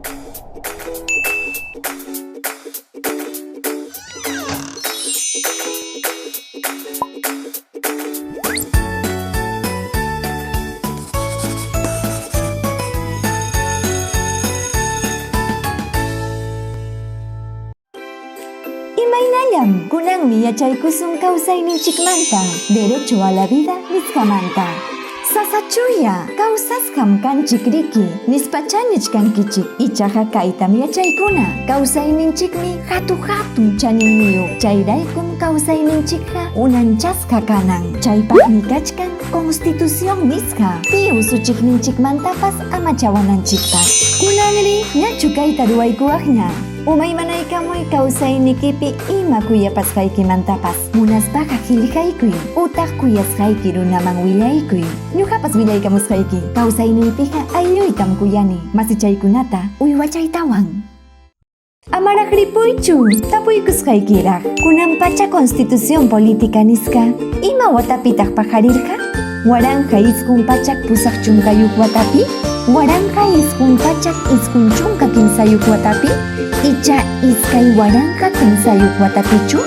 Imaynallam kunanmi yachaykusun kawsayninchikmanta derecho a la vida nisqamanta. Sasachuya kawsaskam kanchik riki nispachanich kankichik ichaqa kaytam yachaykuna kawsayninchikmi hatu chaninniyu chayraykum kawsayninchikqa unanchaska kanan chaypaqmi kachkan constitución nisqa pi usuchikninchikmantapas amachawananchikpaq. Kunanri ñachu kayta ruwaykuwaqña umaymanaykamuy kawsaynikipi ima kuyapasqaykimantapas munaspaqa qillqaykuy utaq kuyasqayki runaman willaykuy. Ñuqapas willaykamusqayki kawsayniypiqa aylluytam kuyani masichaykunata uywachaytawan. Amaraq ripuychu tapuykusqaykiraq kunan pacha constitución política nisqa ima watapitaq pajarirqa? Waranqa iskun pachak pusaq chunkayuq watapi? Waranqa iskun pachak iskun chunka kinsayuq watapi? Icha iskay waranqa kinsayuq watapichu?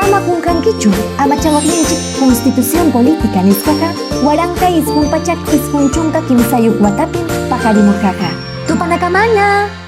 Ama kunkankichu amachawaqninchik constitución política nisqaqa waranqa iskun pachak iskun chunka kinsayuq watapin pajarimurqaqa. Tupanakamana!